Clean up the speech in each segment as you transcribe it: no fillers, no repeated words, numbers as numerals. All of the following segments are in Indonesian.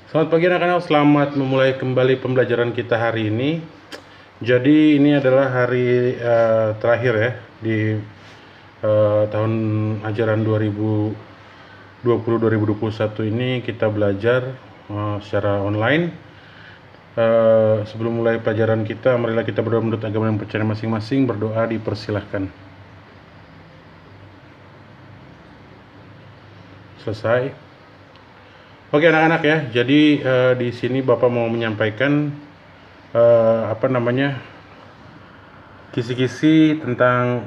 Selamat pagi anak-anak, selamat memulai kembali pembelajaran kita hari ini. Jadi ini adalah hari terakhir ya di tahun ajaran 2020-2021 ini kita belajar secara online. Sebelum mulai pelajaran kita, marilah kita berdoa menurut agama dan percayaan masing-masing. Berdoa dipersilahkan. Selesai. Oke anak-anak ya, jadi di sini Bapak mau menyampaikan kisi-kisi tentang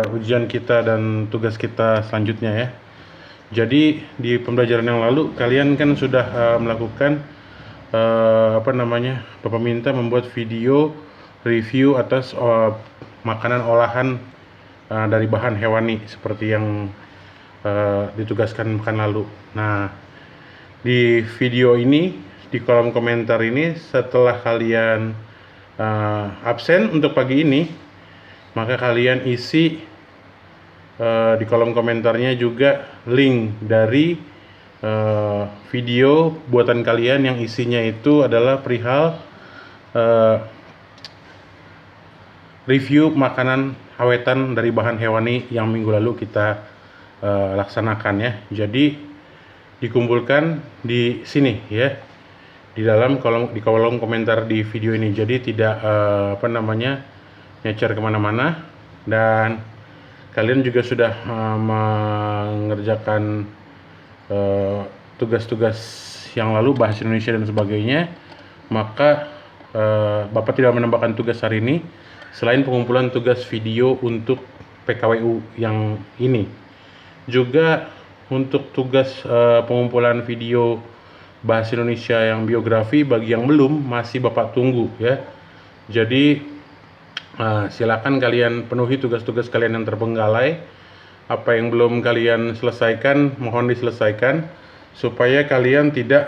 ujian kita dan tugas kita selanjutnya ya. Jadi di pembelajaran yang lalu kalian kan sudah melakukan Bapak minta membuat video review atas makanan olahan dari bahan hewani seperti yang ditugaskan pekan lalu. Nah, di video ini, di kolom komentar ini, setelah kalian absen untuk pagi ini, maka kalian isi di kolom komentarnya juga link dari video buatan kalian yang isinya itu adalah perihal review makanan awetan dari bahan hewani yang minggu lalu kita laksanakan ya. Jadi dikumpulkan di sini ya, di kolom komentar di video ini. Jadi tidak nyecer kemana-mana, dan kalian juga sudah mengerjakan tugas-tugas yang lalu, bahasa Indonesia dan sebagainya. Maka Bapak tidak menambahkan tugas hari ini selain pengumpulan tugas video untuk PKWU yang ini. Juga untuk tugas pengumpulan video bahasa Indonesia yang biografi, bagi yang belum, masih Bapak tunggu ya. Jadi silakan kalian penuhi tugas-tugas kalian yang terbengkalai. Apa yang belum kalian selesaikan, mohon diselesaikan supaya kalian tidak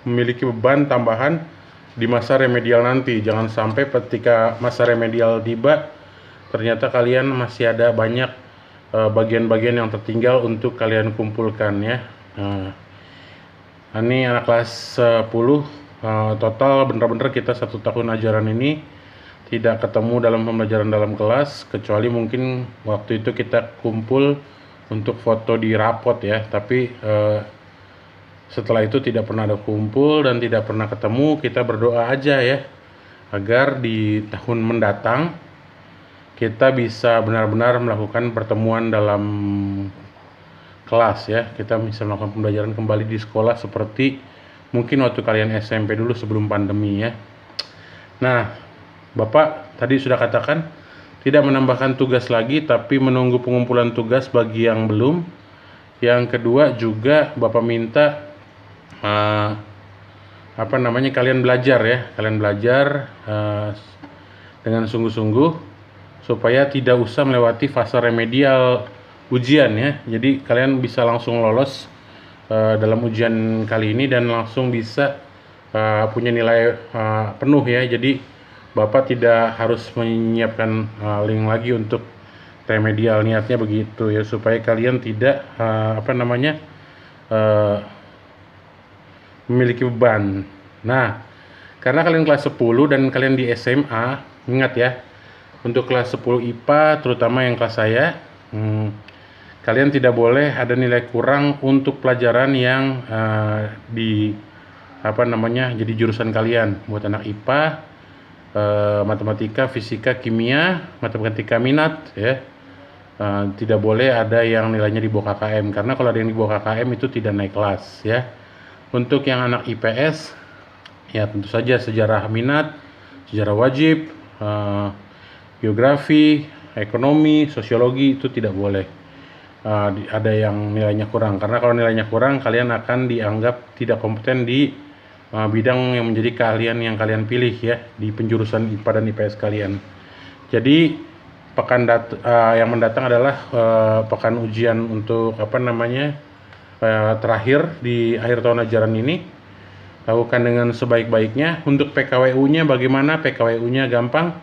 memiliki beban tambahan di masa remedial nanti. Jangan sampai ketika masa remedial tiba ternyata kalian masih ada banyak bagian-bagian yang tertinggal untuk kalian kumpulkan ya. Ini anak kelas 10 total bener-bener kita 1 tahun ajaran ini tidak ketemu dalam pembelajaran dalam kelas, kecuali mungkin waktu itu kita kumpul untuk foto di rapot ya. Tapi setelah itu tidak pernah ada kumpul dan tidak pernah ketemu. Kita berdoa aja ya, agar di tahun mendatang kita bisa benar-benar melakukan pertemuan dalam kelas ya. Kita bisa melakukan pembelajaran kembali di sekolah seperti mungkin waktu kalian SMP dulu sebelum pandemi ya. Nah, Bapak tadi sudah katakan tidak menambahkan tugas lagi, tapi menunggu pengumpulan tugas bagi yang belum. Yang kedua juga Bapak minta kalian belajar ya. Kalian belajar dengan sungguh-sungguh supaya tidak usah melewati fase remedial ujian ya. Jadi kalian bisa langsung lolos dalam ujian kali ini dan langsung bisa punya nilai penuh ya. Jadi Bapak tidak harus menyiapkan link lagi untuk remedial, niatnya begitu ya, supaya kalian tidak memiliki beban. Nah, karena kalian kelas 10 dan kalian di SMA, ingat ya, untuk kelas 10 IPA, terutama yang kelas saya, kalian tidak boleh ada nilai kurang untuk pelajaran yang jadi jurusan kalian. Buat anak IPA, matematika, fisika, kimia, matematika minat ya, tidak boleh ada yang nilainya di bawah KKM, karena kalau ada yang di bawah KKM itu tidak naik kelas ya. Untuk yang anak IPS ya, tentu saja sejarah minat, sejarah wajib, geografi, ekonomi, sosiologi itu tidak boleh ada yang nilainya kurang, karena kalau nilainya kurang kalian akan dianggap tidak kompeten di bidang yang menjadi keahlian yang kalian pilih ya, di penjurusan IPA dan IPS kalian. Jadi pekan yang mendatang adalah pekan ujian untuk terakhir di akhir tahun ajaran ini. Lakukan dengan sebaik-baiknya. Untuk PKWU-nya bagaimana? PKWU-nya gampang.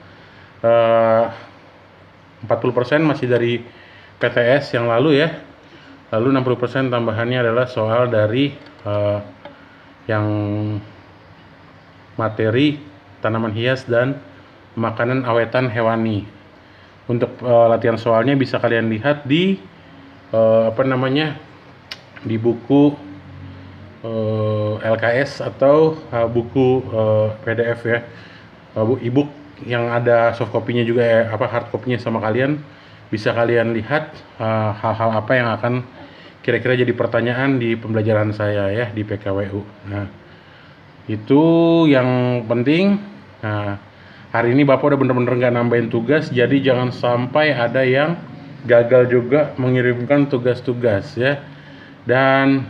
40% masih dari PTS yang lalu ya. Lalu 60% tambahannya adalah soal dari yang materi tanaman hias dan makanan awetan hewani. Untuk latihan soalnya bisa kalian lihat di di buku LKS atau buku PDF ya, e-book yang ada soft copy-nya juga ya, hard copy-nya sama kalian. Bisa kalian lihat hal-hal apa yang akan kira-kira jadi pertanyaan di pembelajaran saya ya di PKWU. Nah, itu yang penting. Nah, hari ini Bapak udah bener-bener nggak nambahin tugas, jadi jangan sampai ada yang gagal juga mengirimkan tugas-tugas ya. Dan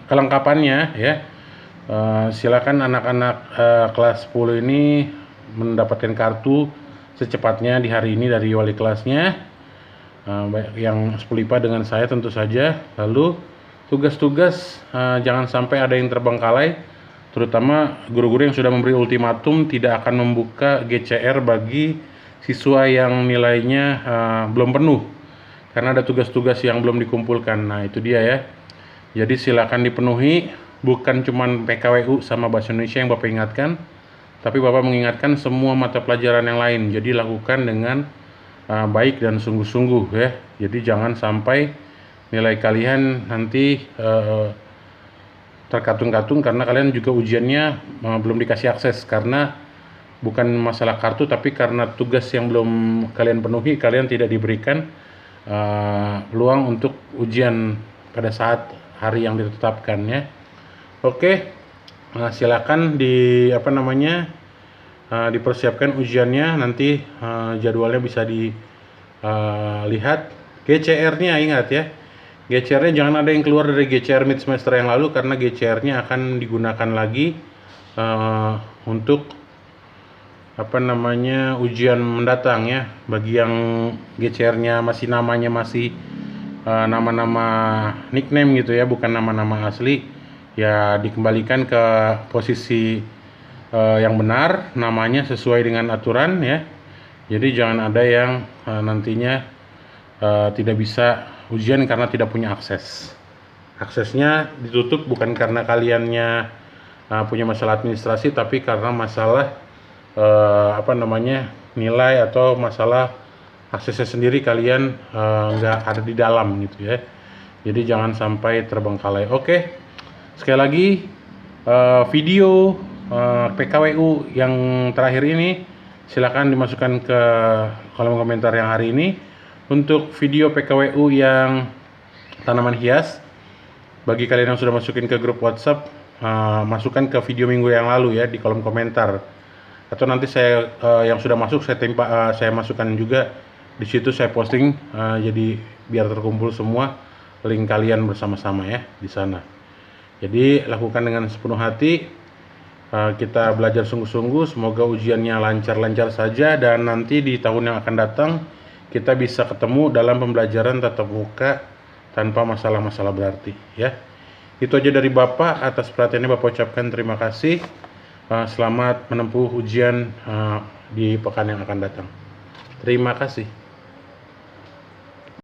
kelengkapannya ya, silakan anak-anak kelas 10 ini mendapatkan kartu secepatnya di hari ini dari wali kelasnya, baik yang 10 IPA dengan saya tentu saja. Lalu tugas-tugas jangan sampai ada yang terbengkalai, terutama guru-guru yang sudah memberi ultimatum tidak akan membuka GCR bagi siswa yang nilainya belum penuh karena ada tugas-tugas yang belum dikumpulkan. Nah, itu dia ya. Jadi silakan dipenuhi, bukan cuma PKWU sama Bahasa Indonesia yang Bapak ingatkan, tapi Bapak mengingatkan semua mata pelajaran yang lain. Jadi lakukan dengan baik dan sungguh-sungguh ya. Jadi jangan sampai nilai kalian nanti terkatung-katung karena kalian juga ujiannya belum dikasih akses, karena bukan masalah kartu tapi karena tugas yang belum kalian penuhi, kalian tidak diberikan peluang untuk ujian pada saat hari yang ditetapkan ya. Oke, silakan dipersiapkan ujiannya nanti, jadwalnya bisa dilihat. GCR-nya ingat ya, GCR-nya jangan ada yang keluar dari GCR mid semester yang lalu karena GCR-nya akan digunakan lagi untuk ujian mendatang ya. Bagi yang GCR-nya namanya masih nama-nama nickname gitu ya, bukan nama-nama asli, ya dikembalikan ke posisi yang benar, namanya sesuai dengan aturan ya. Jadi jangan ada yang nantinya tidak bisa ujian karena tidak punya akses. Aksesnya ditutup bukan karena kaliannya punya masalah administrasi, tapi karena masalah nilai atau masalah aksesnya sendiri kalian nggak ada di dalam gitu ya. Jadi jangan sampai terbengkalai. Oke, sekali lagi video PKWU yang terakhir ini silakan dimasukkan ke kolom komentar yang hari ini. Untuk video PKWU yang tanaman hias, bagi kalian yang sudah masukin ke grup WhatsApp, masukkan ke video minggu yang lalu ya di kolom komentar. Atau nanti saya yang sudah masuk saya masukkan juga di situ, saya posting, jadi biar terkumpul semua link kalian bersama-sama ya di sana. Jadi lakukan dengan sepenuh hati, kita belajar sungguh-sungguh, semoga ujiannya lancar-lancar saja dan nanti di tahun yang akan datang kita bisa ketemu dalam pembelajaran tatap muka tanpa masalah-masalah berarti ya. Itu aja dari Bapak. Atas perhatiannya Bapak ucapkan terima kasih. Selamat menempuh ujian di pekan yang akan datang. Terima kasih.